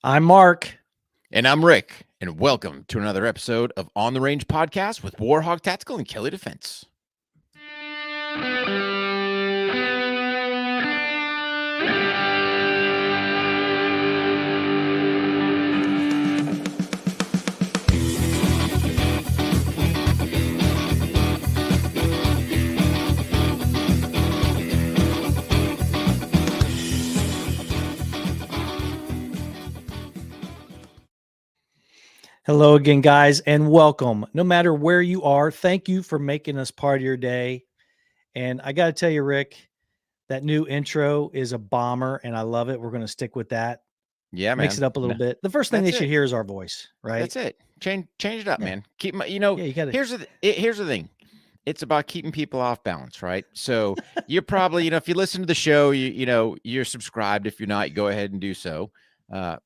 I'm Mark. And I'm Rick, and welcome to another episode of On the Range Podcast with Hogg Tactical and Kelley Defense. Hello again, guys, and welcome. No matter where you are, thank you for making us part of your day. And I got to tell you, Rick, that new intro is a bomber, and I love it. We're going to stick with that. Yeah, Mix man. it up a little bit. The first thing they should hear is our voice, right? That's it. Change it up, man. Keep my, you got to. here's the thing. It's about keeping people off balance, right? So you're probably, if you listen to the show, you're subscribed. If you're not, go ahead and do so.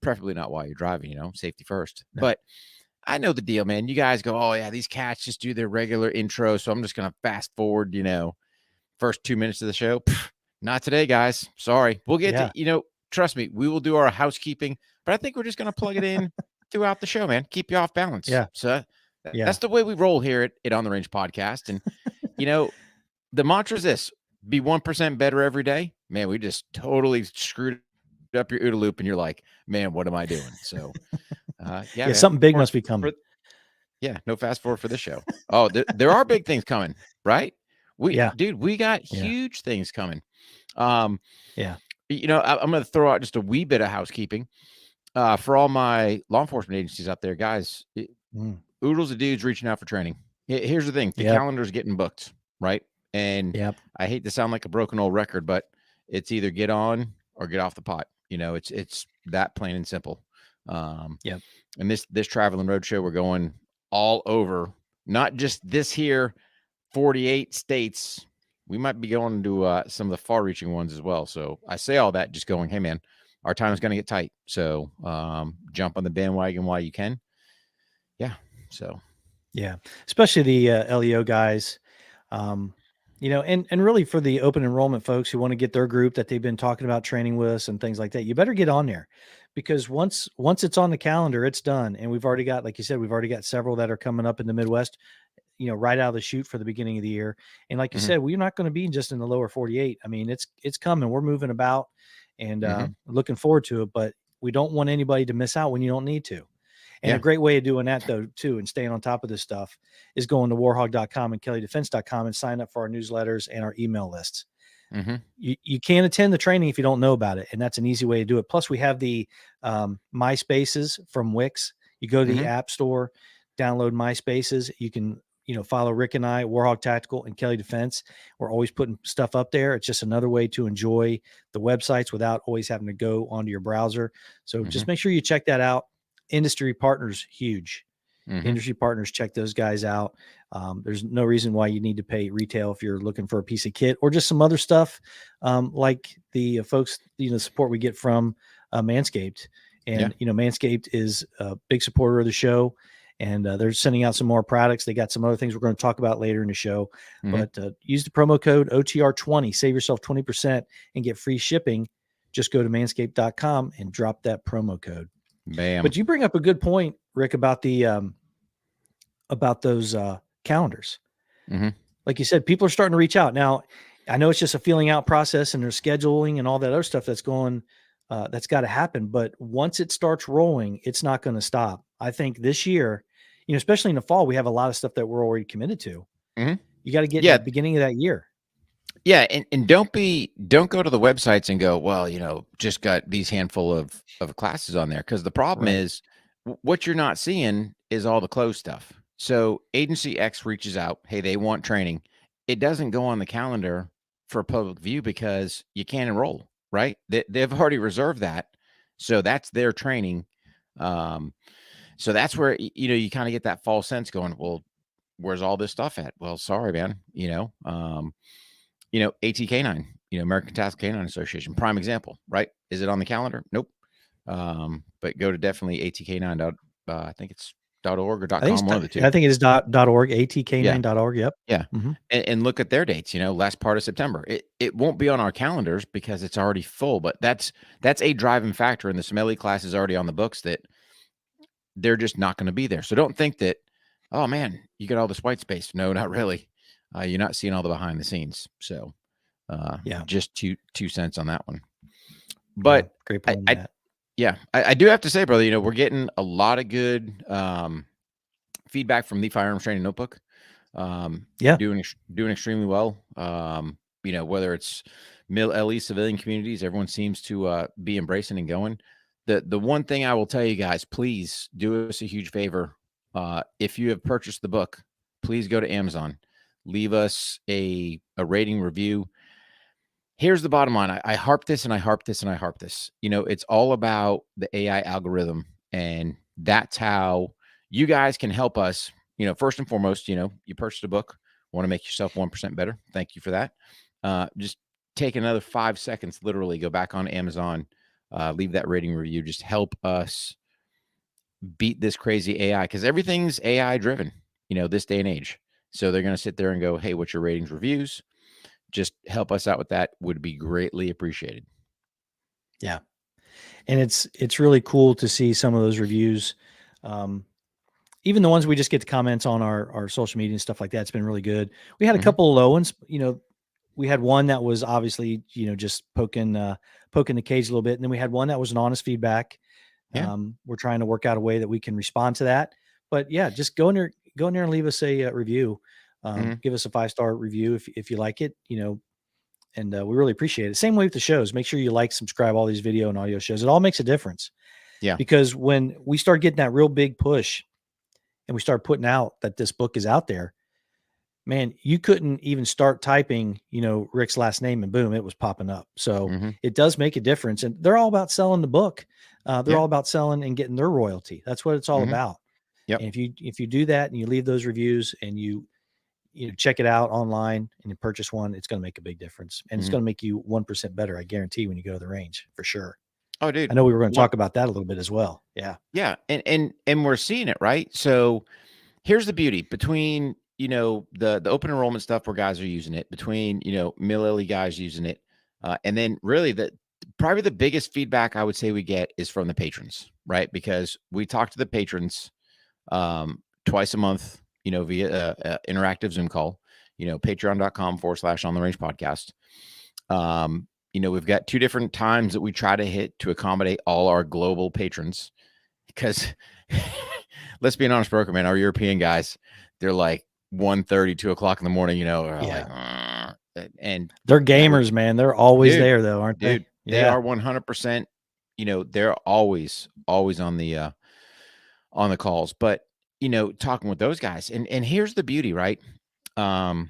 Preferably not while you're driving, safety first. No. But I know the deal, man. You guys go, oh yeah, these cats just do their regular intro. So I'm just going to fast forward, first 2 minutes of the show. Pfft, not today, guys. Sorry. We'll get to, trust me, we will do our housekeeping, but I think we're just going to plug it in throughout the show, man. Keep you off balance. Yeah. So that's the way we roll here at On the Range Podcast. And, the mantra is this: be 1% better every day. Man, we just totally screwed up your OODA loop and you're like, man, what am I doing? So, man, something big must be coming. No fast forward for this show. Oh, there are big things coming, right? We got huge things coming. I'm going to throw out just a wee bit of housekeeping for all my law enforcement agencies out there, guys. Oodles of dudes reaching out for training. Here's the thing: the calendar's getting booked, right? And I hate to sound like a broken old record, but it's either get on or get off the pot. It's that plain and simple. And this traveling road show, we're going all over, not just this here 48 states. We might be going to some of the far reaching ones as well. So I say all that just going, hey man, our time is going to get tight. So jump on the bandwagon while you can. Especially the LEO guys, and really for the open enrollment folks who want to get their group that they've been talking about training with us and things like that, you better get on there, because once it's on the calendar, it's done. And we've already got, like you said, several that are coming up in the Midwest, right out of the chute for the beginning of the year. And like you said, we're not going to be just in the lower 48. I mean, it's coming. We're moving about and looking forward to it, but we don't want anybody to miss out when you don't need to. And a great way of doing that, though, too, and staying on top of this stuff is going to warhog.com and kelleydefense.com and sign up for our newsletters and our email lists. You can't attend the training if you don't know about it, and that's an easy way to do it. Plus, we have the MySpaces from Wix. You go to the App Store, download MySpaces. You can follow Rick and I, Warhog Tactical and Kelley Defense. We're always putting stuff up there. It's just another way to enjoy the websites without always having to go onto your browser. So just make sure you check that out. Industry partners, huge. Industry partners, check those guys out. There's no reason why you need to pay retail if you're looking for a piece of kit or just some other stuff, like the folks, support we get from Manscaped. And, Manscaped is a big supporter of the show, and they're sending out some more products. They got some other things we're going to talk about later in the show, but use the promo code OTR20, save yourself 20% and get free shipping. Just go to manscaped.com and drop that promo code. Bam. But you bring up a good point, Rick, about the about those calendars. Like you said, people are starting to reach out. Now, I know it's just a feeling out process and there's scheduling and all that other stuff that's going, that's got to happen. But once it starts rolling, it's not going to stop. I think this year, especially in the fall, we have a lot of stuff that we're already committed to. You got to get at the beginning of that year. Yeah, and don't go to the websites and go, well, just got these handful of classes on there, because the problem is what you're not seeing is all the closed stuff. So agency X reaches out, hey, they want training. It doesn't go on the calendar for public view because you can't enroll, right? They've already reserved that, so that's their training. So that's where you kind of get that false sense going, well, where's all this stuff at? Well, sorry, man, ATK9, American Task Canine Association, prime example, right? Is it on the calendar? Nope. But go to definitely ATK9. I think it's .org or I think .com, one of the two. I think it is .org, Yeah. atk9.org. Yep. Yeah. And look at their dates, last part of September. It won't be on our calendars because it's already full, but that's a driving factor. And the sommelier class is already on the books that they're just not going to be there. So don't think that, oh man, you get all this white space. No, not really. You're not seeing all the behind the scenes. So just two cents on that one. But great point. I do have to say, brother, we're getting a lot of good feedback from the Firearms Training Notebook. Doing extremely well. Whether it's LE civilian communities, everyone seems to be embracing and going. The one thing I will tell you guys, please do us a huge favor. If you have purchased the book, please go to Amazon, leave us a rating review. Here's the bottom line. I harp this and I harp this and I harp this. It's all about the AI algorithm, and that's how you guys can help us. First and foremost, you purchased a book, want to make yourself 1% better. Thank you for that. Just take another 5 seconds, literally go back on Amazon, leave that rating review. Just help us beat this crazy AI, because everything's AI driven, this day and age. So they're going to sit there and go, hey, what's your ratings, reviews? Just help us out with that. Would be greatly appreciated. Yeah. And it's really cool to see some of those reviews. Even the ones we just get the comments on our social media and stuff like that. It's been really good. We had a couple of low ones, we had one that was obviously, just poking the cage a little bit. And then we had one that was an honest feedback. Yeah. We're trying to work out a way that we can respond to that, but yeah, just go in there and leave us a review. Give us a 5-star review if you like it, and we really appreciate it. Same way with the shows. Make sure you like, subscribe, all these video and audio shows. It all makes a difference. Yeah. Because when we start getting that real big push and we start putting out that this book is out there, man, you couldn't even start typing, Rick's last name and boom, it was popping up. So it does make a difference. And they're all about selling the book. They're all about selling and getting their royalty. That's what it's all about. Yep. And if you do that and you leave those reviews and you check it out online and you purchase one, it's going to make a big difference. And it's going to make you 1% better, I guarantee, when you go to the range, for sure. Oh, dude. I know we were going to talk about that a little bit as well. Yeah. Yeah. And we're seeing it, right? So here's the beauty between, the open enrollment stuff where guys are using it, between, Mill guys using it. And then really probably the biggest feedback I would say we get is from the patrons, right? Because we talk to the patrons twice a month, via interactive Zoom call, patreon.com/on the range podcast. We've got 2 different times that we try to hit to accommodate all our global patrons, because let's be an honest broker, man, our European guys, they're like 1:30, 2 o'clock in the morning, like, and they're gamers, man. They're always there though, aren't they? Dude, they are 100%, they're always on the calls, but talking with those guys, and here's the beauty, right? So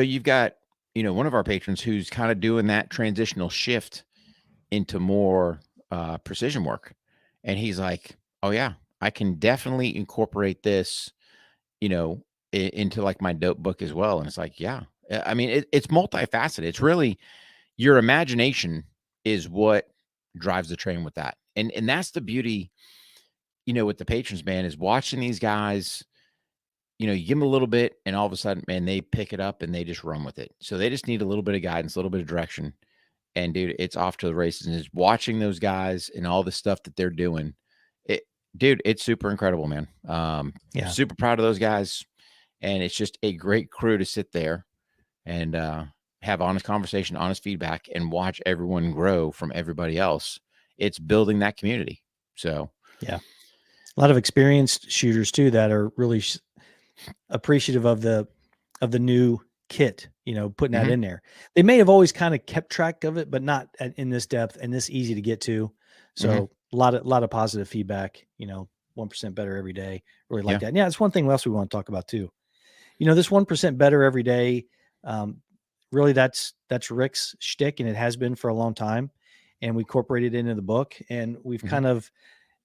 you've got, one of our patrons who's kind of doing that transitional shift into more precision work. And he's like, oh yeah, I can definitely incorporate this, into like my dope book as well. And it's like, yeah, I mean, it's multifaceted. It's really your imagination is what drives the train with that. And that's the beauty, with the patrons, man, is watching these guys, you give them a little bit and all of a sudden, man, they pick it up and they just run with it. So they just need a little bit of guidance, a little bit of direction. And dude, it's off to the races. And just watching those guys and all the stuff that they're doing, dude, it's super incredible, man. Super proud of those guys. And it's just a great crew to sit there and have honest conversation, honest feedback, and watch everyone grow from everybody else. It's building that community. So yeah, a lot of experienced shooters too that are really appreciative of the new kit, putting that in there. They may have always kind of kept track of it, but not in this depth and this easy to get to. So a lot of positive feedback, 1% better every day. Really like that. And yeah, it's one thing else we want to talk about too. This 1% better every day. Really that's Rick's shtick, and it has been for a long time. And we incorporated it into the book, and we've kind of,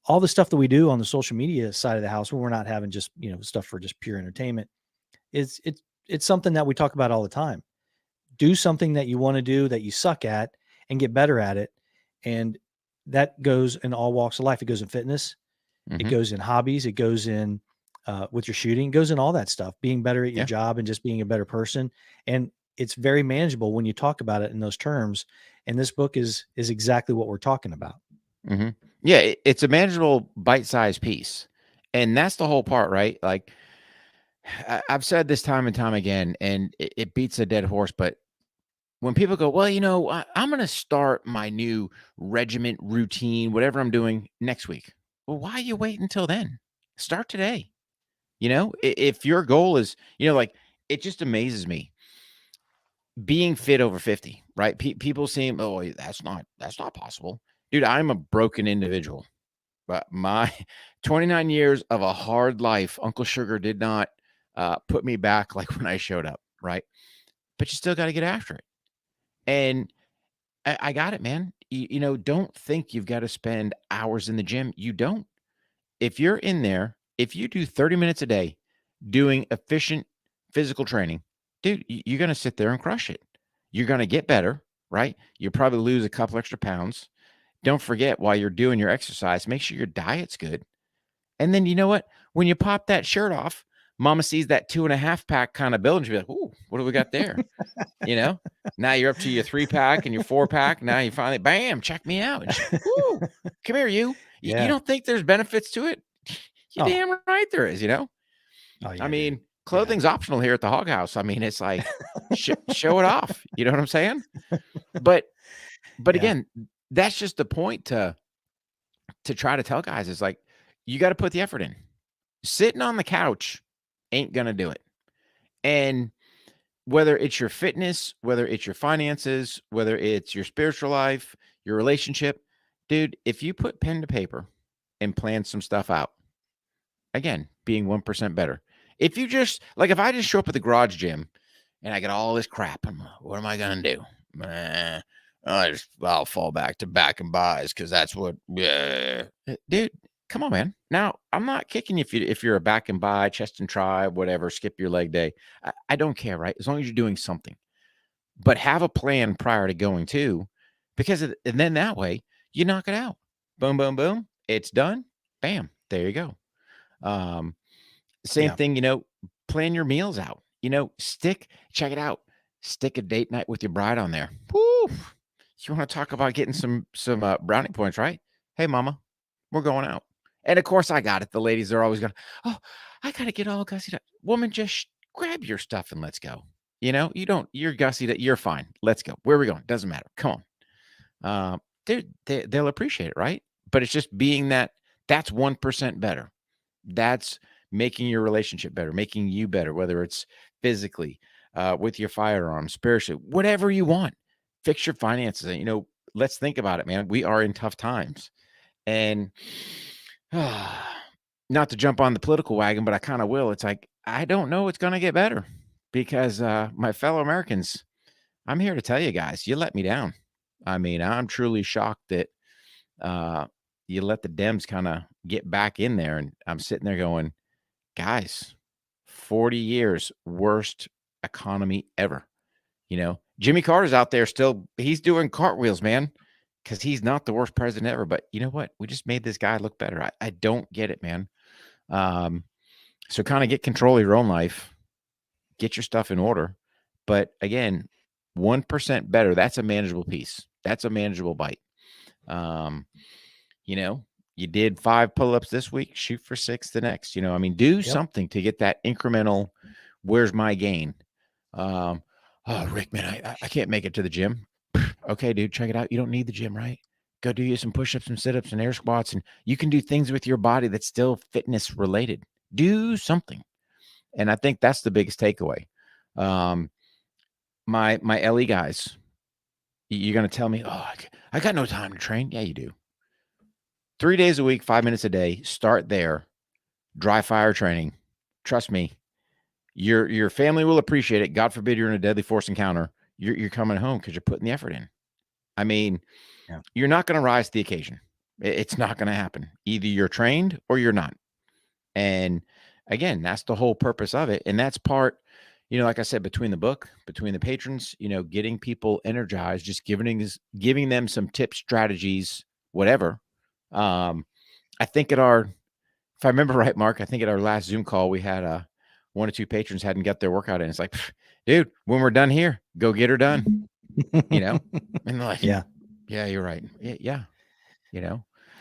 all the stuff that we do on the social media side of the house, when we're not having just, stuff for just pure entertainment, it's something that we talk about all the time. Do something that you want to do, that you suck at, and get better at it. And that goes in all walks of life. It goes in fitness. It goes in hobbies. It goes in with your shooting. It goes in all that stuff, being better at your job and just being a better person. And it's very manageable when you talk about it in those terms. And this book is exactly what we're talking about. Yeah, it's a manageable bite-sized piece. And that's the whole part, right? Like, I've said this time and time again, and it beats a dead horse, but when people go, well, I'm going to start my new regiment routine, whatever I'm doing next week. Well, why you wait until then? Start today. If your goal is, like, it just amazes me being fit over 50, right? People seem, oh, that's not possible. Dude, I'm a broken individual, but my 29 years of a hard life, Uncle Sugar did not put me back like when I showed up, right? But you still got to get after it. And I got it, man. Don't think you've got to spend hours in the gym. You don't. If you're in there, if you do 30 minutes a day doing efficient physical training, dude, you're going to sit there and crush it. You're going to get better, right? You'll probably lose a couple extra pounds. Don't forget, while you're doing your exercise, make sure your diet's good. And then you know what? When you pop that shirt off, mama sees that 2.5 pack kind of build and she'll be like, ooh, what do we got there? Now you're up to your 3-pack and your 4-pack. Now you finally, bam, check me out. And ooh, come here, you. You don't think there's benefits to it? You damn right there is, Oh, yeah, I mean, clothing's optional here at the Hogg House. I mean, it's like, show it off. You know what I'm saying? But again, that's just the point to try to tell guys is like, you got to put the effort in. Sitting on the couch ain't going to do it. And whether it's your fitness, whether it's your finances, whether it's your spiritual life, your relationship, dude, if you put pen to paper and plan some stuff out, again, being 1% better. If you just, like, if I just show up at the garage gym and I get all this crap, what am I going to do? I'll fall back and buys because that's what, dude, come on, man. Now, I'm not kicking you if you're a back and buy, chest and try, whatever, skip your leg day. I don't care, right? As long as you're doing something. But have a plan prior to going to, because and then that way you knock it out. Boom, boom, boom. It's done. Bam. There you go. Same thing, plan your meals out. Check it out. Stick a date night with your bride on there. Woo! You want to talk about getting some brownie points, right? Hey, mama, we're going out. And of course, I got it. The ladies are always going, oh, I got to get all gussied up. Woman, just grab your stuff and let's go. You're gussied. You're fine. Let's go. Where are we going? Doesn't matter. Come on. They'll appreciate it, right? But it's just being that's 1% better. That's making your relationship better, making you better, whether it's physically, with your firearms, spiritually, whatever you want. Fix your finances. And, let's think about it, man. We are in tough times. And not to jump on the political wagon, but I kind of will. It's like, I don't know it's going to get better because my fellow Americans, I'm here to tell you guys, you let me down. I mean, I'm truly shocked that you let the Dems kind of get back in there. And I'm sitting there going, guys, 40 years, worst economy ever. Jimmy Carter's out there still, he's doing cartwheels, man, because he's not the worst president ever. But you know what? We just made this guy look better. I don't get it, man. So kind of get control of your own life, get your stuff in order. But again, 1% better. That's a manageable piece. That's a manageable bite. You did 5 pull-ups this week, shoot for 6 the next. Do something to get that incremental, where's my gain? Oh, Rick, man, I can't make it to the gym. Okay, dude, check it out. You don't need the gym, right? Go do you some push-ups and sit-ups and air squats, and you can do things with your body that's still fitness related. Do something. And I think that's the biggest takeaway. My LE guys, you're going to tell me, oh, I got no time to train. Yeah, you do. 3 days a week, 5 minutes a day. Start there. Dry fire training. Trust me, your family will appreciate it. God forbid you're in a deadly force encounter. You're coming home because you're putting the effort in. I mean, you're not going to rise to the occasion. It's not going to happen. Either you're trained or you're not. And again, that's the whole purpose of it. And that's part, like I said, between the book, between the patrons, getting people energized, just giving them some tips, strategies, whatever. I think at our if I remember right, Mark, I think at our last Zoom call, we had one or two patrons hadn't got their workout in. It's like, dude, when we're done here, go get her done. And they're like, yeah, you're right. Yeah.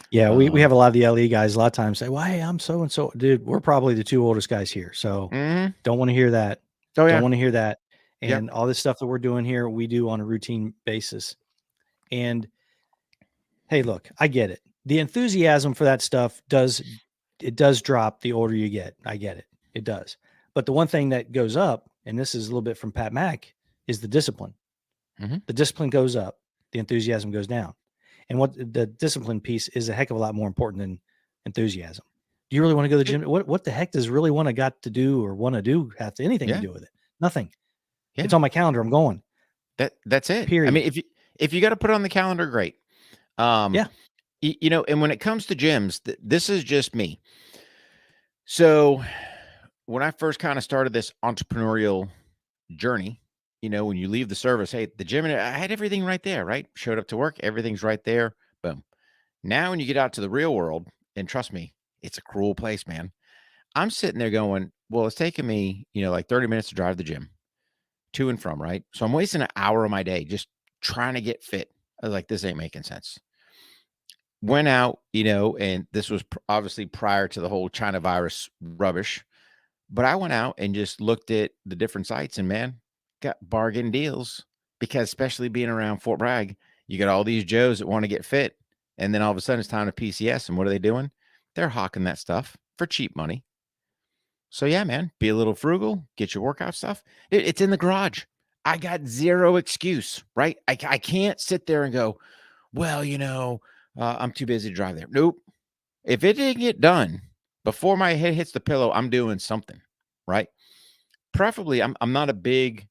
Yeah, we have a lot of the LE guys a lot of times say, well, hey, I'm so and so. Dude, we're probably the 2 oldest guys here. So don't want to hear that. Oh, yeah. Don't want to hear that. And Yep. all this stuff that we're doing here, we do on a routine basis. And hey, look, I get it. The enthusiasm for that stuff does drop the older you get. I get it. It does. But the one thing that goes up, and this is a little bit from Pat Mack, is the discipline. The discipline goes up, the enthusiasm goes down. And what the discipline piece is a heck of a lot more important than enthusiasm. Do you really want to go to the gym? What the heck does really want to do have anything to do with it? Nothing. Yeah. It's on my calendar. I'm going. That's it. Period. I mean, if you got to put it on the calendar, great. Yeah. And when it comes to gyms, this is just me. So when I first kind of started this entrepreneurial journey, when you leave the service, hey, the gym, I had everything right there, right? Showed up to work, everything's right there. Boom. Now, when you get out to the real world, and trust me, it's a cruel place, man. I'm sitting there going, well, it's taking me, like 30 minutes to drive to the gym to and from, right? So I'm wasting an hour of my day just trying to get fit. I was like, this ain't making sense. Went out, and this was obviously prior to the whole China virus rubbish. But I went out and just looked at the different sites and, man, got bargain deals, because especially being around Fort Bragg, you got all these Joes that want to get fit. And then all of a sudden it's time to PCS. And what are they doing? They're hawking that stuff for cheap money. So yeah, man, be a little frugal, get your workout stuff. It's in the garage. I got zero excuse, right? I can't sit there and go, well, I'm too busy to drive there. Nope. If it didn't get done before my head hits the pillow, I'm doing something, right? Preferably, I'm not a big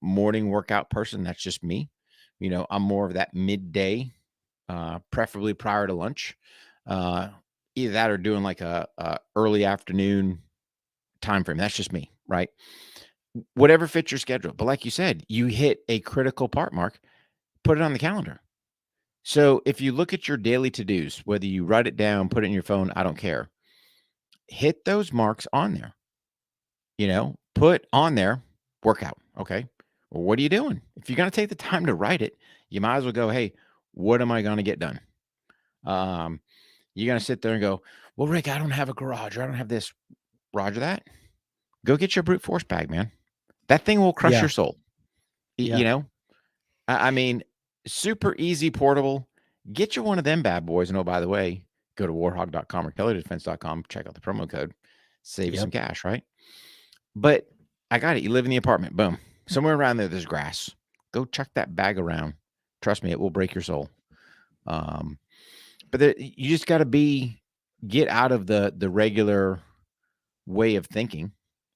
morning workout person. That's just me. I'm more of that midday, preferably prior to lunch. Either that or doing like a early afternoon time frame. That's just me, right? Whatever fits your schedule. But like you said, you hit a critical part, Mark. Put it on the calendar. So if you look at your daily to-dos, whether you write it down, put it in your phone, I don't care. Hit those marks on there. Put on there workout. Okay. Well, what are you doing? If you're going to take the time to write it, you might as well go, hey, what am I going to get done? You're going to sit there and go, well, Rick, I don't have a garage, or I don't have this. Roger that. Go get your brute force bag, man. That thing will crush your soul. I mean, super easy, portable. Get you one of them bad boys. And oh, by the way, go to warhog.com or kellydefense.com. Check out the promo code. Save you some cash, right? But I got it. You live in the apartment. Boom. Somewhere around there's grass. Go chuck that bag around. Trust me, it will break your soul. But you just got to get out of the regular way of thinking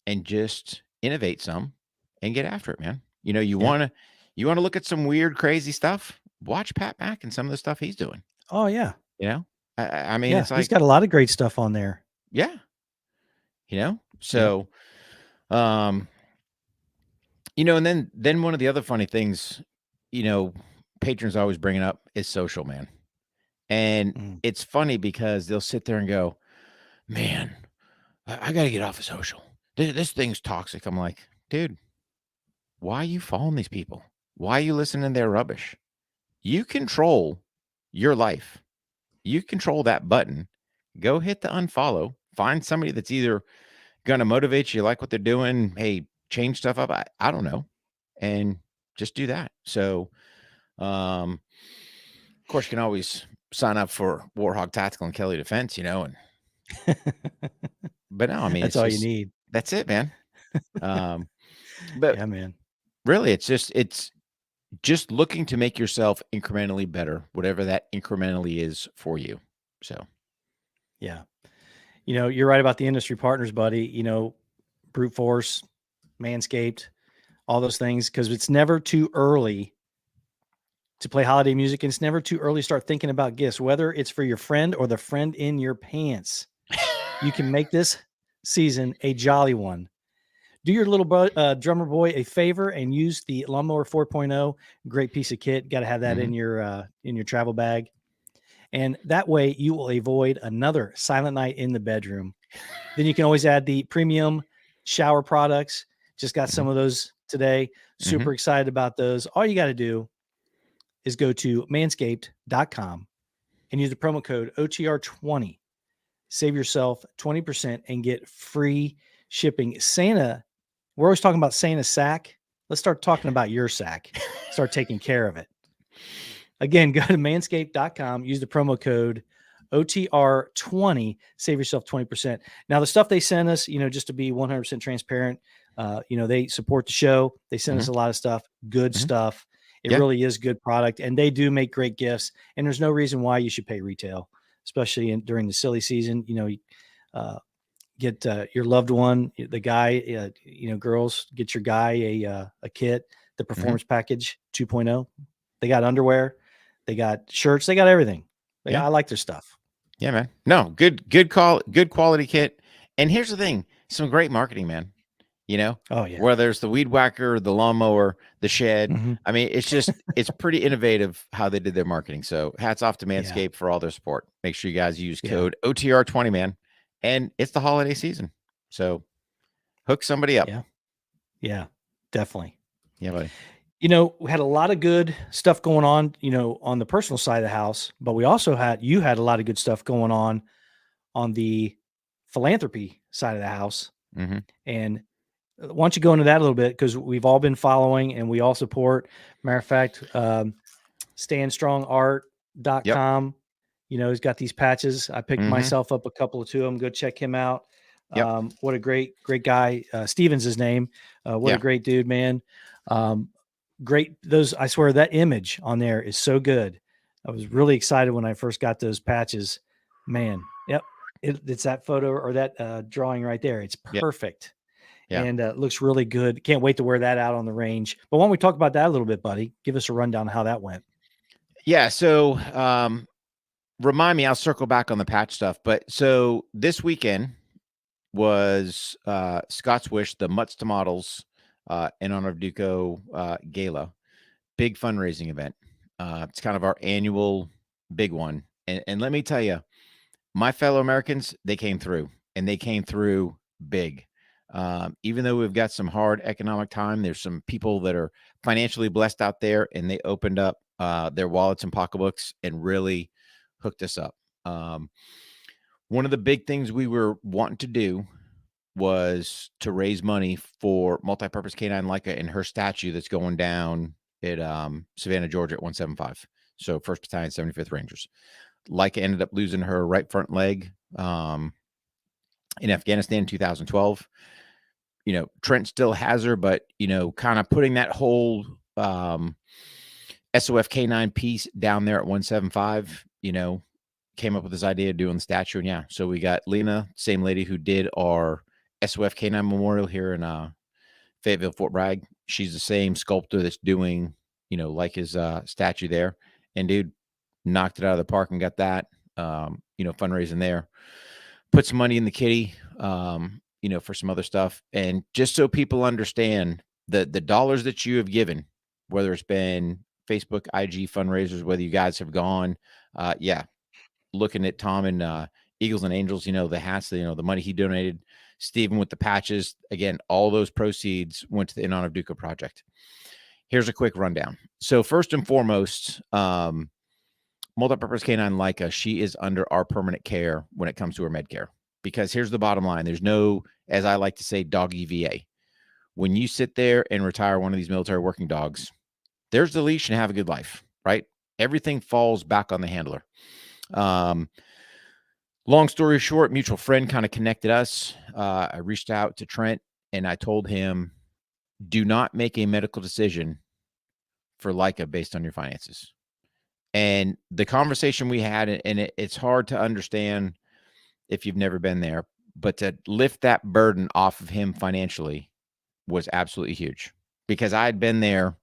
and just innovate some and get after it, man. You want to look at some weird, crazy stuff. Watch Pat Mack and some of the stuff he's doing. Oh yeah. I mean, it's like, he's got a lot of great stuff on there. Yeah. So, and then one of the other funny things, patrons always bringing up is social, man. And it's funny because they'll sit there and go, man, I got to get off of social. This thing's toxic. I'm like, dude, why are you following these people? Why are you listening to their rubbish? You control your life. You control that button. Go hit the unfollow. Find somebody that's either going to motivate you, like what they're doing. Hey, change stuff up. I don't know. And just do that. So, of course, you can always sign up for Warhog Tactical and Kelley Defense, and but no, I mean, that's all you need. That's it, man. But yeah, man, really, it's just looking to make yourself incrementally better, whatever that incrementally is for you. So, yeah, you're right about the industry partners, buddy. Brute Force, Manscaped, all those things, because it's never too early to play holiday music, and it's never too early to start thinking about gifts, whether it's for your friend or the friend in your pants. You can make this season a jolly one. Do your little drummer boy a favor and use the Lawnmower 4.0. Great piece of kit. Got to have that in your travel bag. And that way you will avoid another silent night in the bedroom. Then you can always add the premium shower products. Just got some of those today. Super excited about those. All you got to do is go to manscaped.com and use the promo code OTR20. Save yourself 20% and get free shipping. Santa, we're always talking about Santa's sack. Let's start talking about your sack. Start taking care of it. Again, go to manscaped.com, use the promo code OTR20, save yourself 20%. Now, the stuff they send us, just to be 100% transparent, they support the show. They send us a lot of stuff, good stuff. It really is good product, and they do make great gifts. And there's no reason why you should pay retail, especially during the silly season. Get your loved one, the guy, girls, get your guy a kit, the performance package 2.0. They got underwear, they got shirts, they got everything. I like their stuff. Yeah, man. No, good quality kit. And here's the thing, some great marketing, man. Oh yeah. Whether it's the weed whacker, the lawnmower, the shed. I mean, it's pretty innovative how they did their marketing. So hats off to Manscaped for all their support. Make sure you guys use code OTR20, man. And it's the holiday season. So hook somebody up. Yeah, definitely. Yeah, buddy. We had a lot of good stuff going on, on the personal side of the house, but we also had a lot of good stuff going on the philanthropy side of the house. And why don't you go into that a little bit? Because we've all been following and we all support. Matter of fact, StandStrongArt.com, he's got these patches. I picked myself up a couple of 2 of them. Go check him out. What a great guy. Steven's his name. What a great dude, man. Great. I swear that image on there is so good. I was really excited when I first got those patches, man. Yep. It's that photo or that drawing right there. It's perfect. And looks really good. Can't wait to wear that out on the range. But why don't we talk about that a little bit, buddy? Give us a rundown of how that went. Yeah. So, remind me, I'll circle back on the patch stuff. But so this weekend was Scott's Wish, the Mutts to Models in honor of Duco gala, big fundraising event. It's kind of our annual big one. And let me tell you, my fellow Americans, they came through, and they came through big. Even though we've got some hard economic time, there's some people that are financially blessed out there, and they opened up their wallets and pocketbooks and really hooked us up. One of the big things we were wanting to do was to raise money for Multipurpose Canine Leica and her statue that's going down at Savannah, Georgia at 175. So 1st Battalion, 75th Rangers. Leica ended up losing her right front leg in Afghanistan in 2012. Trent still has her, but, kind of putting that whole SOF K9 piece down there at 175, came up with this idea of doing the statue. And so we got Lena, same lady who did our SOF K9 memorial here in Fayetteville, Fort Bragg. She's the same sculptor that's doing, like his statue there. And dude, knocked it out of the park and got that, fundraising there. Put some money in the kitty, for some other stuff. And just so people understand the dollars that you have given, whether it's been Facebook, IG fundraisers, whether you guys have gone, looking at Tom and Eagles and Angels, the hats, the money he donated, Stephen with the patches. Again, all those proceeds went to the In Honor of Duco project. Here's a quick rundown. So first and foremost, Multipurpose Canine Leica, she is under our permanent care when it comes to her med care. Because here's the bottom line. There's no, as I like to say, doggy VA. When you sit there and retire one of these military working dogs, there's the leash and have a good life, right? Everything falls back on the handler. Long story short, mutual friend kind of connected us. I reached out to Trent and I told him, do not make a medical decision for Leica based on your finances. And the conversation we had, and it's hard to understand if you've never been there, but to lift that burden off of him financially was absolutely huge, because I had been there,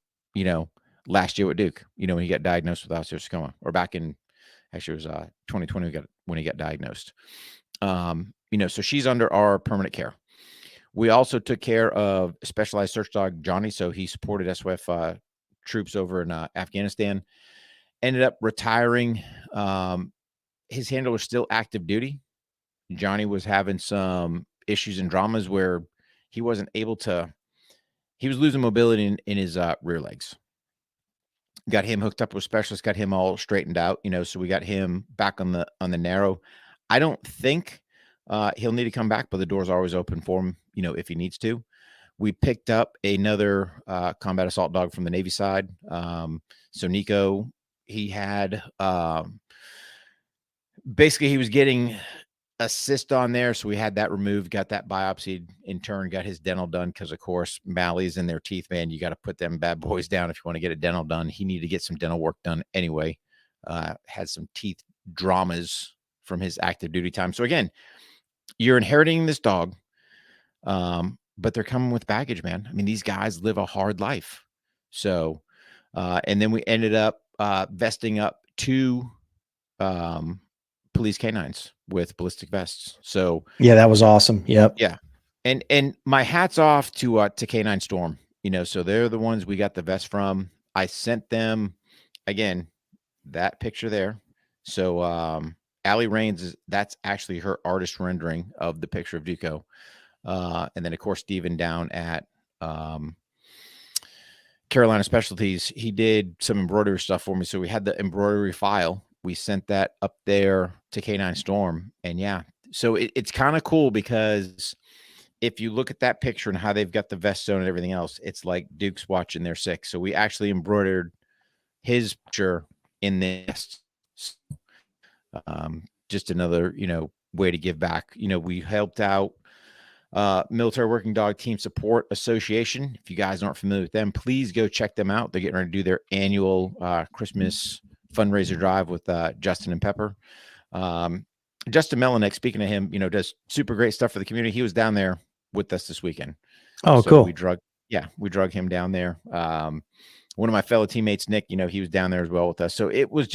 last year with Duke, when he got diagnosed with osteosarcoma, or back in, actually it was 2020 when he got diagnosed. So she's under our permanent care. We also took care of specialized search dog Johnny. So he supported SOF troops over in Afghanistan, ended up retiring his handler was still active duty. Johnny was having some issues and dramas where he wasn't able to, he was losing mobility in his rear legs. Got him hooked up with specialists, got him all straightened out, so we got him back on the narrow. I don't think he'll need to come back, but the doors are always open for him, if he needs to. We picked up another combat assault dog from the Navy side. So Nico, he had basically he was getting a cyst on there, so we had that removed, got that biopsied, in turn got his dental done, because of course mallees in their teeth, man, you got to put them bad boys down if you want to get a dental done. He needed to get some dental work done anyway. Had some teeth dramas from his active duty time. So again, you're inheriting this dog, but they're coming with baggage, man. I mean, these guys live a hard life. So and then we ended up vesting up 2 police canines with ballistic vests. So yeah, that was awesome. Yep. Yeah. And my hat's off to Canine Storm, so they're the ones we got the vest from. I sent them, again, that picture there. So Allie Rains, that's actually her artist rendering of the picture of Duco. And then of course, Steven down at Carolina Specialties, he did some embroidery stuff for me. So we had the embroidery file. We sent that up there to Canine Storm. And yeah, so it's kind of cool, because if you look at that picture and how they've got the vest sewn and everything else, it's like Duke's watching their 6. So we actually embroidered his picture in this. Just another, way to give back. We helped out Military Working Dog Team Support Association. If you guys aren't familiar with them, please go check them out. They're getting ready to do their annual Christmas fundraiser drive with Justin and Pepper. Justin Melanek, speaking of him, does super great stuff for the community. He was down there with us this weekend. Oh, so cool. We drug him down there. One of my fellow teammates, Nick, he was down there as well with us. So it was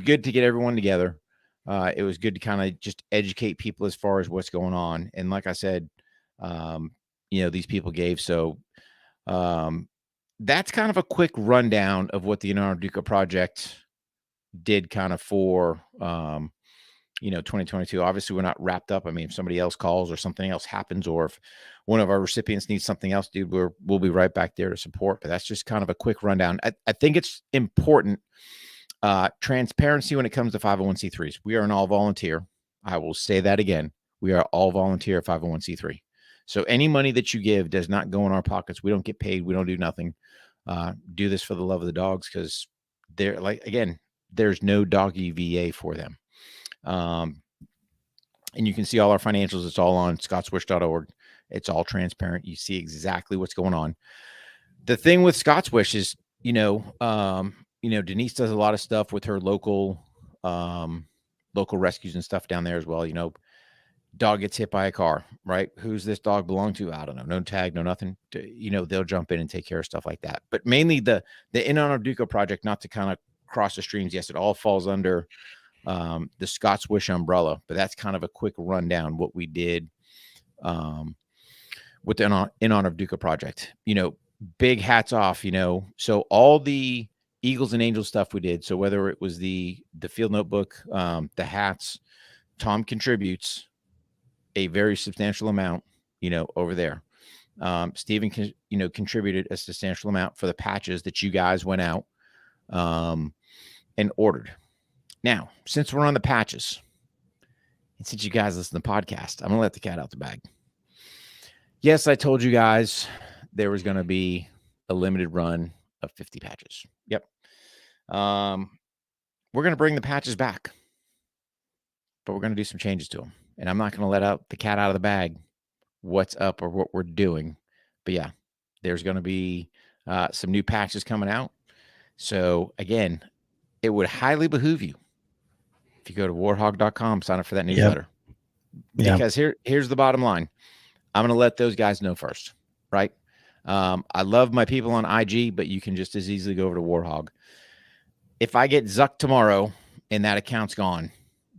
good to get everyone together. It was good to kind of just educate people as far as what's going on. And like I said, these people gave. So that's kind of a quick rundown of what the In Honor of Duco project did kind of for 2022. Obviously, we're not wrapped up. I mean, if somebody else calls or something else happens, or if one of our recipients needs something else, dude, we'll be right back there to support. But that's just kind of a quick rundown. I think it's important. Transparency when it comes to 501c3s. We are an all volunteer. I will say that again. We are all volunteer 501c3. So any money that you give does not go in our pockets. We don't get paid. We don't do nothing. Do this for the love of the dogs, because they're like, again, there's no doggy VA for them. And you can see all our financials. It's all on scottswish.org. It's all transparent. You see exactly what's going on. The thing with Scott's Wish is, Denise does a lot of stuff with her local rescues and stuff down there as well. Dog gets hit by a car, right? Who's this dog belong to? I don't know. No tag, no nothing. They'll jump in and take care of stuff like that. But mainly the In Honor of Duco project, not to kind of cross the streams. Yes, it all falls under the Scott's Wish umbrella, but that's kind of a quick rundown what we did with the In Honor of Duco project. Big hats off. So all the Eagles and Angels stuff we did. So whether it was the field notebook, the hats, Tom contributes a very substantial amount, over there. Stephen, contributed a substantial amount for the patches that you guys went out and ordered. Now, since we're on the patches, and since you guys listen to the podcast, I'm going to let the cat out the bag. Yes, I told you guys there was going to be a limited run of 50 patches. Yep. We're going to bring the patches back, but we're going to do some changes to them. And I'm not going to let out the cat out of the bag what's up or what we're doing. But yeah, there's going to be some new patches coming out. So again, it would highly behoove you if you go to warhog.com, sign up for that newsletter. Yep. Because here's the bottom line. I'm going to let those guys know first, right? I love my people on IG, but you can just as easily go over to Warhog. If I get zucked tomorrow and that account's gone,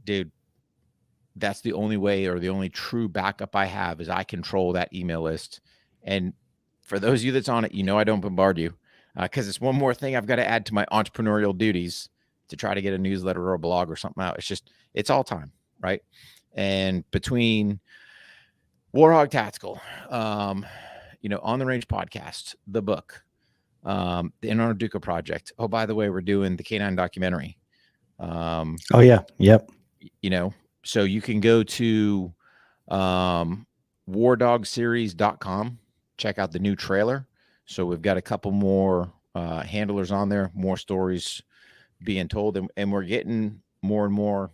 dude, that's the only way, or the only true backup I have, is I control that email list. And for those of you that's on it, I don't bombard you, because it's one more thing I've got to add to my entrepreneurial duties to try to get a newsletter or a blog or something out. It's all time, right? And between Warhog Tactical, On the Range podcast, the book, the In Honor Duco project. Oh, by the way, we're doing the Canine documentary. Oh yeah. Yep. So you can go to wardogseries.com, check out the new trailer. So we've got a couple more handlers on there, more stories being told, and we're getting more and more,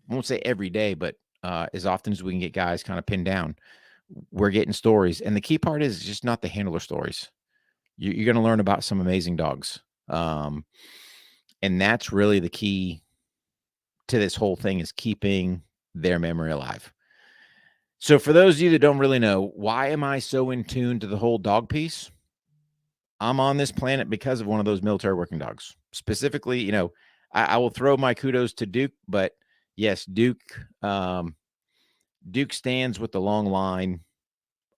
I won't say every day, but as often as we can get guys kind of pinned down, we're getting stories. And the key part is just not the handler stories. You're going to learn about some amazing dogs. And that's really the key to this whole thing, is keeping their memory alive. So for those of you that don't really know, why am I so in tune to the whole dog piece? I'm on this planet because of one of those military working dogs. Specifically, I will throw my kudos to Duke, but yes, Duke stands with the long line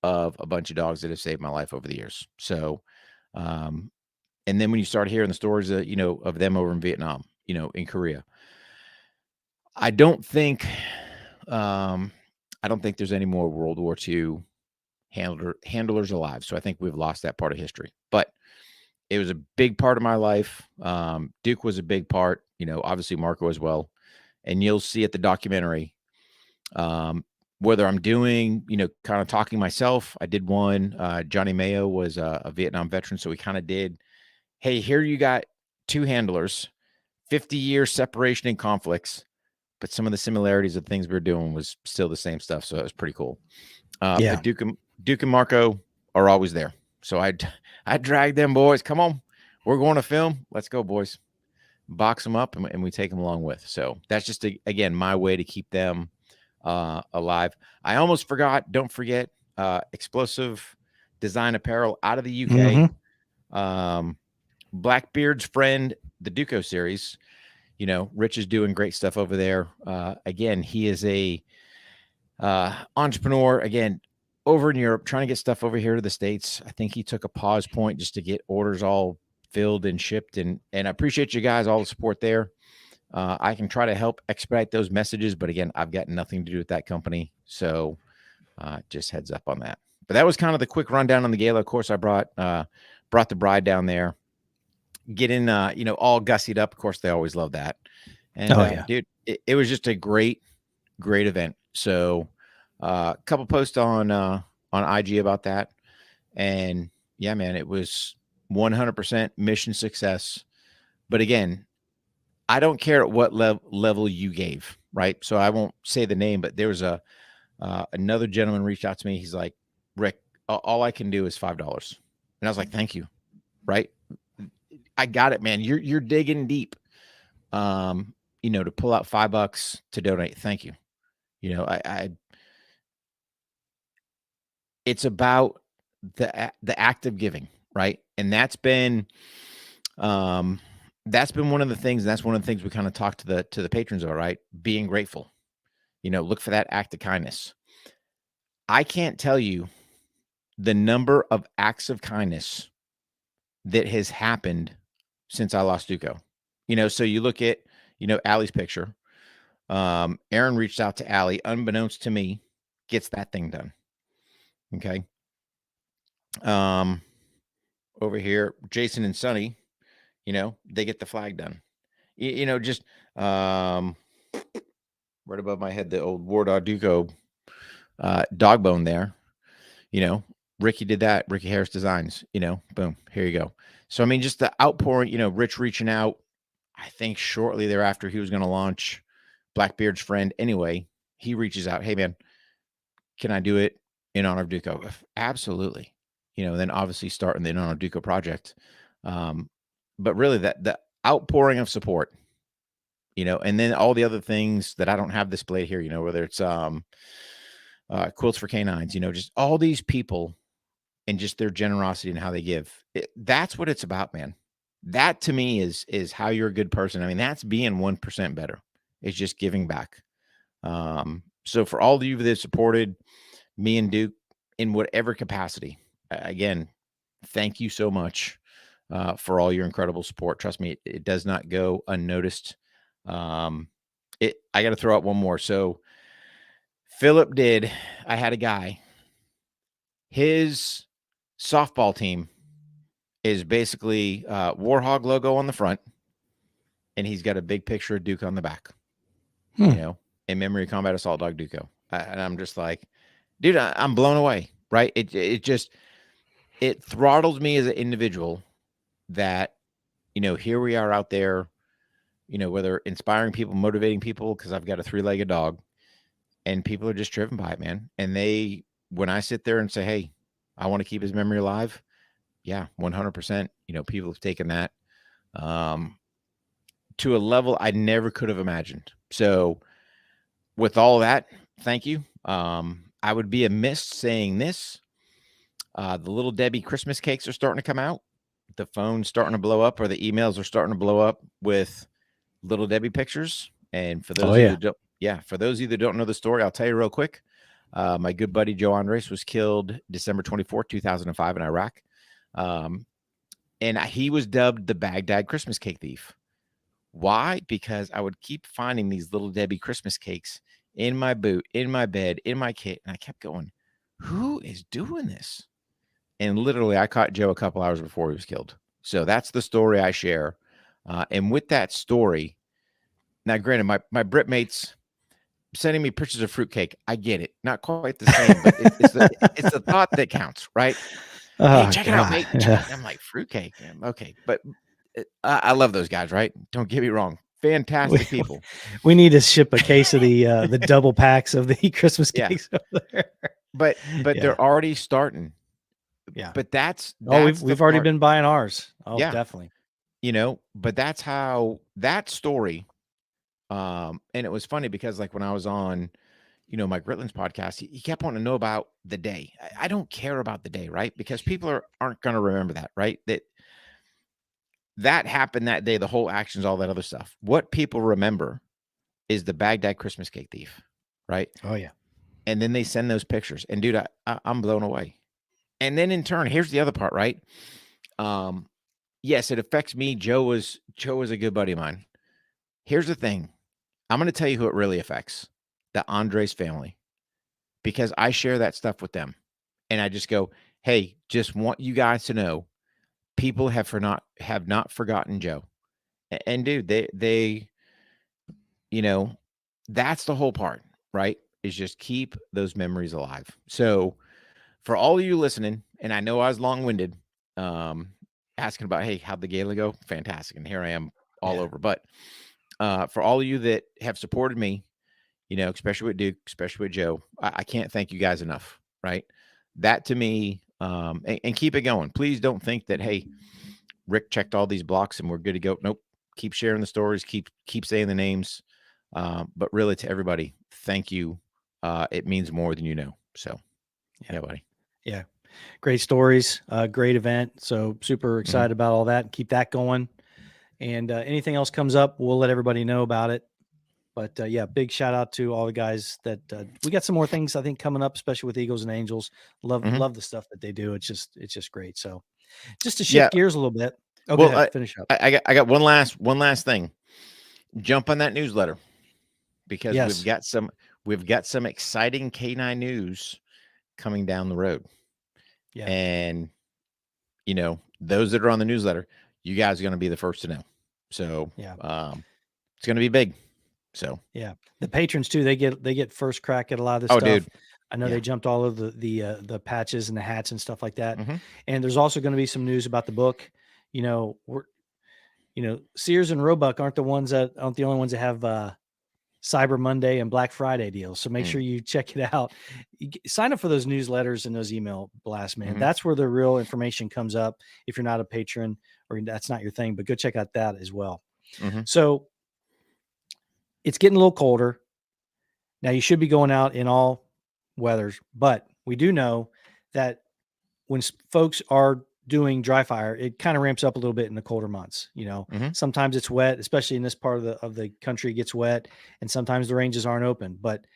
of a bunch of dogs that have saved my life over the years. So, and then when you start hearing the stories of, of them over in Vietnam, in Korea, I don't think there's any more World War II handlers alive. So I think we've lost that part of history, but it was a big part of my life. Duke was a big part, obviously Marco as well. And you'll see at the documentary, whether I'm doing, kind of talking myself. I did one, Johnny Mayo was a Vietnam veteran. So we kind of did, hey, here you got two handlers, 50-year separation and conflicts, but some of the similarities of things we were doing was still the same stuff. So it was pretty cool. But Duke and Marco are always there. So I drag them boys. Come on, we're going to film. Let's go, boys. Box them up and we take them along with. So that's just, again, my way to keep them alive. I almost forgot. Don't forget, Explosive Design Apparel out of the UK. Mm-hmm. Blackbeard's friend, the Duco series. Rich is doing great stuff over there. Again, he is a entrepreneur, again, over in Europe, trying to get stuff over here to the States. I think he took a pause point just to get orders all filled and shipped. And I appreciate you guys, all the support there. I can try to help expedite those messages, but again, I've got nothing to do with that company. So just heads up on that. But that was kind of the quick rundown on the gala. Of course, I brought the bride down there, getting, all gussied up. Of course, they always love that. And dude, it was just a great event. So a couple posts on IG about that. And yeah, man, it was 100% mission success. But again, I don't care at what level you gave, right? So I won't say the name, but there was another gentleman reached out to me. He's like, Rick, all I can do is $5. And I was like, thank you. Right. I got it, man. You're digging deep, to pull out $5 to donate. Thank you. It's about the act of giving, right? And that's been one of the things. And that's one of the things we kind of talk to the patrons about, right? Being grateful, look for that act of kindness. I can't tell you the number of acts of kindness that has happened since I lost Duco. So you look at, Allie's picture. Aaron reached out to Allie, unbeknownst to me, gets that thing done. Okay. Over here, Jason and Sonny, they get the flag done. Just right above my head, the old Wardog Duco dog bone there. Ricky did that. Ricky Harris Designs. Boom, here you go. So I mean, just the outpouring. Rich reaching out. I think shortly thereafter he was going to launch Blackbeard's friend. Anyway, he reaches out. Hey man, can I do it in honor of Duco? Absolutely. Then obviously starting the In Honor of Duco project. But really the outpouring of support, and then all the other things that I don't have displayed here, whether it's Quilts for Canines, just all these people and just their generosity and how they give. That's what it's about, man. That to me is how you're a good person. I mean, that's being 1% better. It's just giving back. So for all of you that supported me and Duke in whatever capacity, again, thank you so much. for all your incredible support. Trust me, it does not go unnoticed. I got to throw out one more. So Philip I had a guy, his softball team is basically Warhog logo on the front, and he's got a big picture of Duco on the back, in memory of Combat Assault Dog Duco. And I'm just like, dude, I'm blown away, right? It throttles me as an individual that, here we are out there, whether inspiring people, motivating people, because I've got a 3-legged dog, and people are just driven by it, man. And when I sit there and say, hey, I want to keep his memory alive, yeah, 100%. People have taken that to a level I never could have imagined. So with all that, thank you. I would be amiss saying this. The Little Debbie Christmas cakes are starting to come out. The phone's starting to blow up, or the emails are starting to blow up with Little Debbie pictures. And for those for those of you that don't know the story, I'll tell you real quick. My good buddy Joe Andres was killed December 24th, 2005 in Iraq. And he was dubbed the Baghdad Christmas cake thief. Why? Because I would keep finding these Little Debbie Christmas cakes in my boot, in my bed, in my kit. And I kept going, who is doing this? And literally, I caught Joe a couple hours before he was killed. So that's the story I share. And with that story, now granted, my Brit mates sending me pictures of fruitcake. I get it. Not quite the same, but it's the thought that counts, right? Hey, check it out, mate. I'm like, fruitcake. Okay. But I love those guys, right? Don't get me wrong. Fantastic people. We need to ship a case of the double packs of the Christmas cakes over there. But they're already starting. Yeah. But that's we've already been buying ours. Oh, yeah, definitely. But that's how that story. And it was funny because like when I was on, Mike Ritland's podcast, he kept wanting to know about the day. I don't care about the day, right? Because people aren't going to remember that, right? That happened that day, the whole actions, all that other stuff. What people remember is the Baghdad Christmas cake thief, right? Oh, yeah. And then they send those pictures. And dude, I'm blown away. And then in turn, here's the other part, right? Yes, it affects me. Joe was a good buddy of mine. Here's the thing. I'm going to tell you who it really affects. The Andres family. Because I share that stuff with them. And I just go, hey, just want you guys to know, people have not forgotten Joe. And dude, they that's the whole part, right? Is just keep those memories alive. So for all of you listening, and I know I was long-winded, asking about, hey, how'd the gala go? Fantastic. And here I am all over. But for all of you that have supported me, especially with Duke, especially with Joe, I can't thank you guys enough, right? That to me, and keep it going. Please don't think that, hey, Rick checked all these blocks and we're good to go. Nope. Keep sharing the stories. Keep saying the names. But really, to everybody, thank you. It means more than you know. So, yeah, buddy. Yeah. Great stories. Great event. So super excited about all that. Keep that going. And anything else comes up, we'll let everybody know about it. But yeah, big shout out to all the guys that we got some more things I think coming up, especially with Eagles and Angels. Love the stuff that they do. It's just great. So just to shift gears a little bit. Oh, well, go ahead, finish up. I got one last thing. Jump on that newsletter because we've got some exciting K9 news coming down the road. Yeah. And those that are on the newsletter, you guys are going to be the first to know. So it's going to be big. So yeah, the patrons too, they get first crack at a lot of this stuff. Dude. I know they jumped all of the patches and the hats and stuff like that. And there's also going to be some news about the book. Sears and Roebuck aren't the only ones that have Cyber Monday and Black Friday deals. So make sure you check it out. Sign up for those newsletters and those email blasts, man. That's where the real information comes up. If you're not a patron or that's not your thing, but go check out that as well. So it's getting a little colder. Now you should be going out in all weathers, but we do know that when folks are doing dry fire, it kind of ramps up a little bit in the colder months. Sometimes it's wet, especially in this part of the country, it gets wet, and sometimes the ranges aren't open. But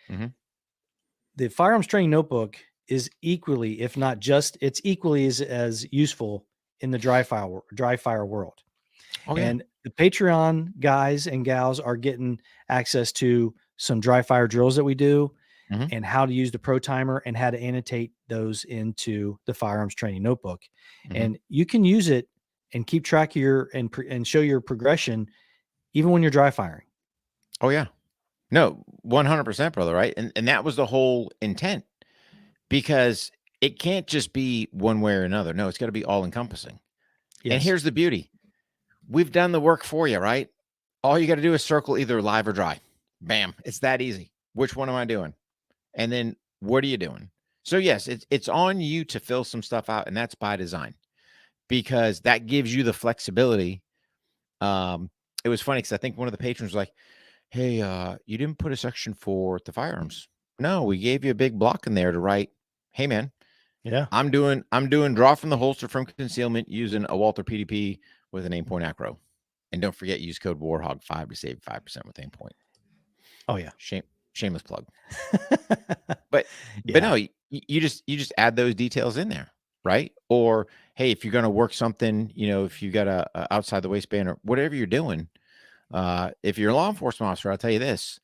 the firearms training notebook is equally, if not just, it's equally as useful in the dry fire world. Oh, yeah. And the Patreon guys and gals are getting access to some dry fire drills that we do, and how to use the Pro Timer and how to annotate those into the firearms training notebook. And you can use it and keep track of your and show your progression even when you're dry firing. Oh, yeah. No, 100%, brother, right? And that was the whole intent, because it can't just be one way or another. No, it's got to be all encompassing. Yes. And here's the beauty. We've done the work for you, right? All you got to do is circle either live or dry. Bam. It's that easy. Which one am I doing? And then what are you doing? So yes, it's on you to fill some stuff out, and that's by design, because that gives you the flexibility. It was funny because I think one of the patrons was like, "Hey, you didn't put a section for the firearms." No, we gave you a big block in there to write, "Hey, man, yeah, I'm doing draw from the holster from concealment using a Walther PDP with an aim point acro, and don't forget use code WARHOG5 to save 5% with aim point." Oh yeah, shameless plug. But no, you just add those details in there, right? Or hey, if you're going to work something, if you got a outside the waistband or whatever you're doing, if you're a law enforcement officer, I'll tell you this,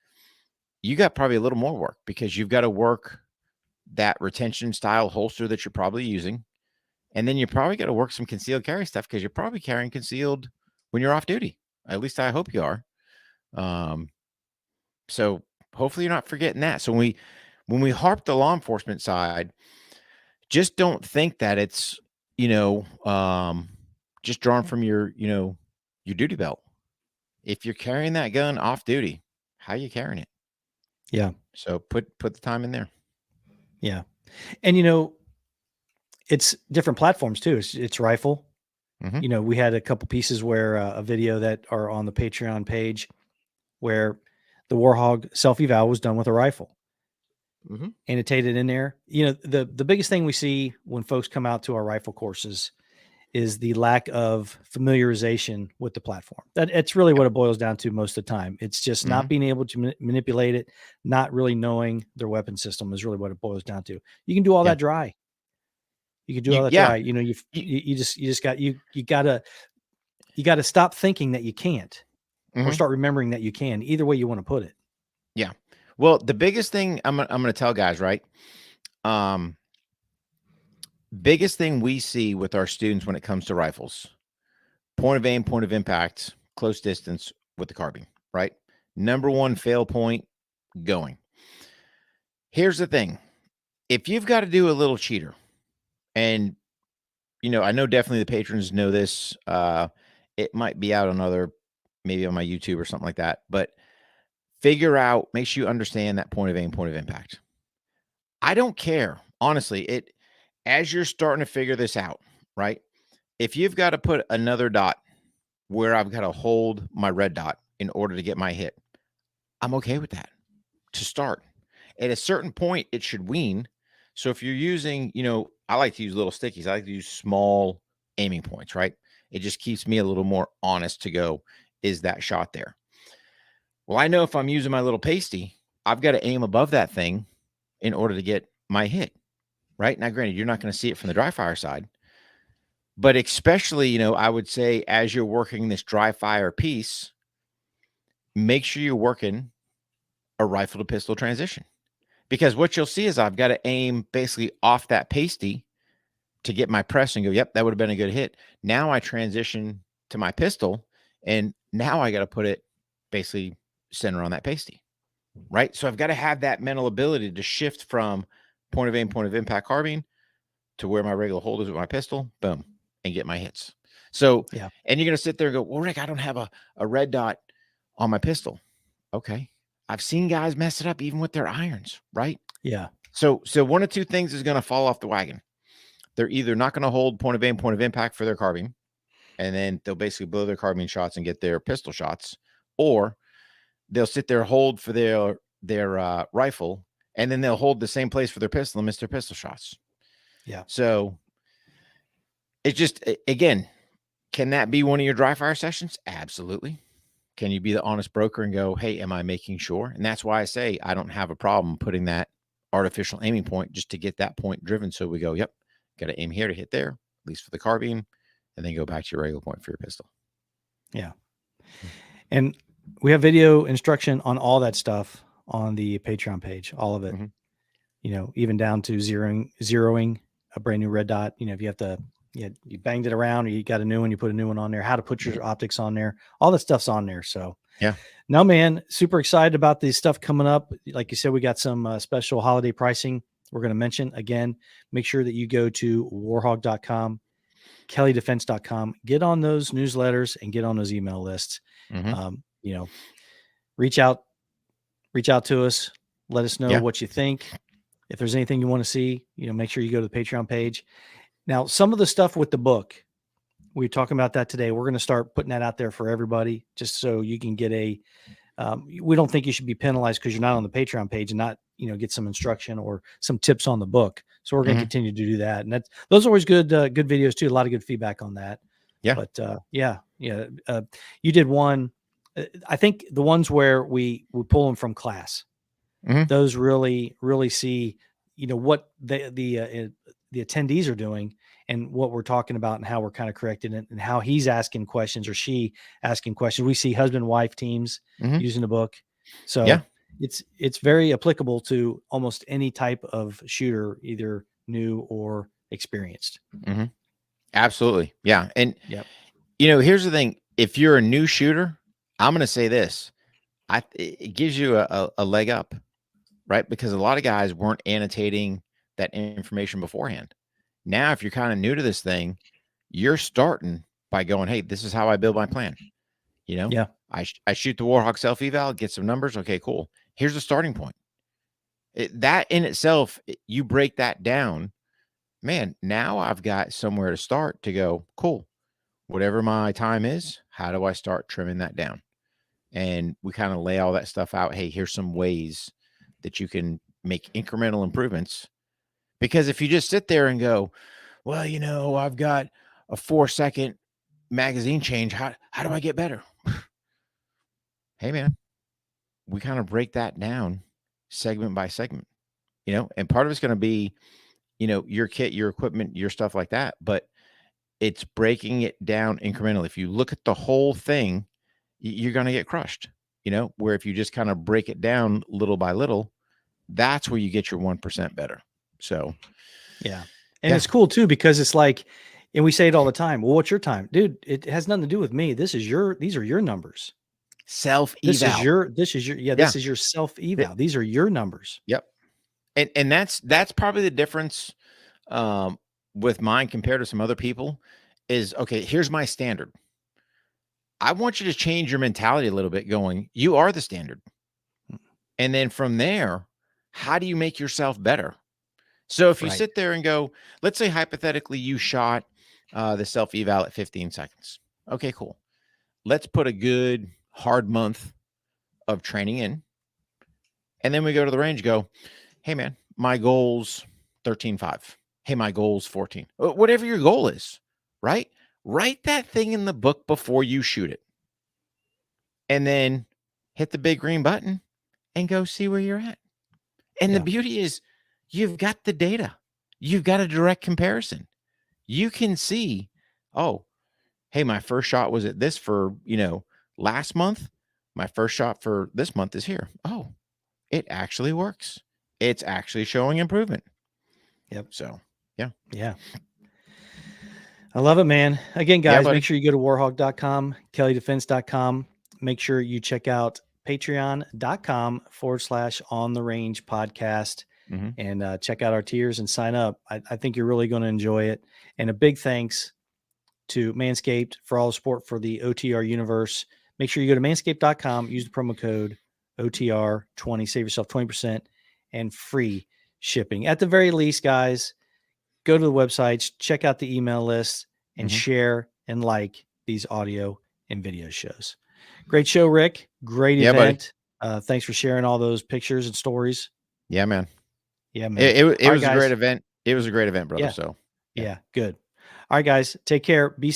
you got probably a little more work, because you've got to work that retention style holster that you're probably using. And then you probably got to work some concealed carry stuff, because you're probably carrying concealed when you're off duty. At least I hope you are. So hopefully you're not forgetting that. So when we harp the law enforcement side, just don't think that it's, just drawn from your duty belt. If you're carrying that gun off duty, how are you carrying it? Yeah. So put the time in there. Yeah. And, it's different platforms too. It's rifle. We had a couple pieces where a video that are on the Patreon page where the Warhog self-eval was done with a rifle. Annotated in there. The biggest thing we see when folks come out to our rifle courses is the lack of familiarization with the platform. It's really what it boils down to most of the time. It's just not being able to manipulate it, not really knowing their weapon system is really what it boils down to. You can do all that dry. You can do all that dry. You gotta stop thinking that you can't, or start remembering that you can. Either way you want to put it. Yeah. Well, the biggest thing I'm going to tell guys, right? Biggest thing we see with our students when it comes to rifles: point of aim, point of impact, close distance with the carbine, right? Number one fail point, going. Here's the thing. If you've got to do a little cheater, and, I know definitely the patrons know this, it might be out on maybe on my YouTube or something like that, but make sure you understand that point of aim, point of impact. I don't care. Honestly, as you're starting to figure this out, right? If you've got to put another dot where I've got to hold my red dot in order to get my hit, I'm okay with that to start. At a certain point, it should wean. So if you're using, I like to use little stickies. I like to use small aiming points, right? It just keeps me a little more honest to go, is that shot there? Well, I know if I'm using my little pasty, I've got to aim above that thing in order to get my hit, right? Now, granted, you're not going to see it from the dry fire side, but especially, I would say as you're working this dry fire piece, make sure you're working a rifle to pistol transition, because what you'll see is I've got to aim basically off that pasty to get my press and go, yep, that would have been a good hit. Now I transition to my pistol, and now I got to put it basically center on that pasty, right? So I've got to have that mental ability to shift from point of aim, point of impact carbine to where my regular hold is with my pistol, boom, and get my hits. So, and you're going to sit there and go, well, Rick, I don't have a red dot on my pistol. Okay. I've seen guys mess it up even with their irons, right? Yeah. So one of two things is going to fall off the wagon. They're either not going to hold point of aim, point of impact for their carbine, and then they'll basically blow their carbine shots and get their pistol shots, or they'll sit there, hold for their rifle, and then they'll hold the same place for their pistol and miss their pistol shots. Yeah. So it's just, again, can that be one of your dry fire sessions? Absolutely. Can you be the honest broker and go, hey, am I making sure? And that's why I say I don't have a problem putting that artificial aiming point just to get that point driven. So we go, yep, got to aim here to hit there, at least for the carbine. and then go back to your regular point for your pistol. Yeah. And we have video instruction on all that stuff on the Patreon page, all of it, even down to zeroing a brand new red dot. If you have to, you banged it around or you got a new one, you put a new one on there, how to put your optics on there, all that stuff's on there. So no, man, super excited about this stuff coming up. Like you said, we got some special holiday pricing we're going to mention. Again, make sure that you go to warhog.com, kelleydefense.com, get on those newsletters and get on those email lists. Reach out to us. Let us know what you think. If there's anything you want to see, make sure you go to the Patreon page. Now, some of the stuff with the book, we're talking about that today. We're going to start putting that out there for everybody, just so you can get we don't think you should be penalized because you're not on the Patreon page and not, get some instruction or some tips on the book. So we're going to continue to do that. And those are always good videos too. A lot of good feedback on that. Yeah. But you did one. I think the ones where we pull them from class, those really, really see, what the attendees are doing and what we're talking about and how we're kind of correcting it and how he's asking questions or she asking questions. We see husband wife teams using the book. So it's very applicable to almost any type of shooter, either new or experienced. Absolutely. Yeah. And here's the thing. If you're a new shooter, I'm going to say this, it gives you a leg up, right? Because a lot of guys weren't annotating that information beforehand. Now, if you're kind of new to this thing, you're starting by going, hey, this is how I build my plan. I shoot the Warhawk self eval, get some numbers. Okay, cool. Here's the starting point. That in itself, you break that down, man, now I've got somewhere to start to go, cool. Whatever my time is, how do I start trimming that down? And we kind of lay all that stuff out. Hey, here's some ways that you can make incremental improvements. Because if you just sit there and go, well, I've got a 4-second magazine change. How do I get better? Hey, man, we kind of break that down segment by segment, and part of it's going to be, your kit, your equipment, your stuff like that. But it's breaking it down incrementally. If you look at the whole thing, you're going to get crushed, where if you just kind of break it down little by little, that's where you get your 1% better. So, and it's cool too, because it's like, and we say it all the time. Well, what's your time, dude? It has nothing to do with me. These are your numbers. Self eval. This is your self eval. These are your numbers. Yep. And that's probably the difference with mine compared to some other people is, okay, here's my standard. I want you to change your mentality a little bit going, you are the standard. And then from there, how do you make yourself better? So if you sit there and go, let's say hypothetically you shot the self eval at 15 seconds. Okay, cool. Let's put a good hard month of training in. And then we go to the range, go, hey man, my goal's 13.5. Hey, my goal's 14. Whatever your goal is, right? Write that thing in the book before you shoot it. And then hit the big green button and go see where you're at. And the beauty is you've got the data. You've got a direct comparison. You can see, oh, hey, my first shot was at this for, last month. My first shot for this month is here. Oh, it actually works. It's actually showing improvement. Yep. So, yeah. I love it, man. Again, guys, make sure you go to warhog.com, kelleydefense.com. Make sure you check out patreon.com/on the range podcast and check out our tiers and sign up. I think you're really going to enjoy it. And a big thanks to Manscaped for all the support for the OTR universe. Make sure you go to manscaped.com, use the promo code OTR20, save yourself 20% and free shipping. At the very least, guys, go to the websites, check out the email list, and share and like these audio and video shows. Great show, Rick. Great event. Thanks for sharing all those pictures and stories. Yeah, man. Yeah, man. It was a great event. It was a great event, brother. Yeah. So, yeah, good. All right, guys, take care. Be safe.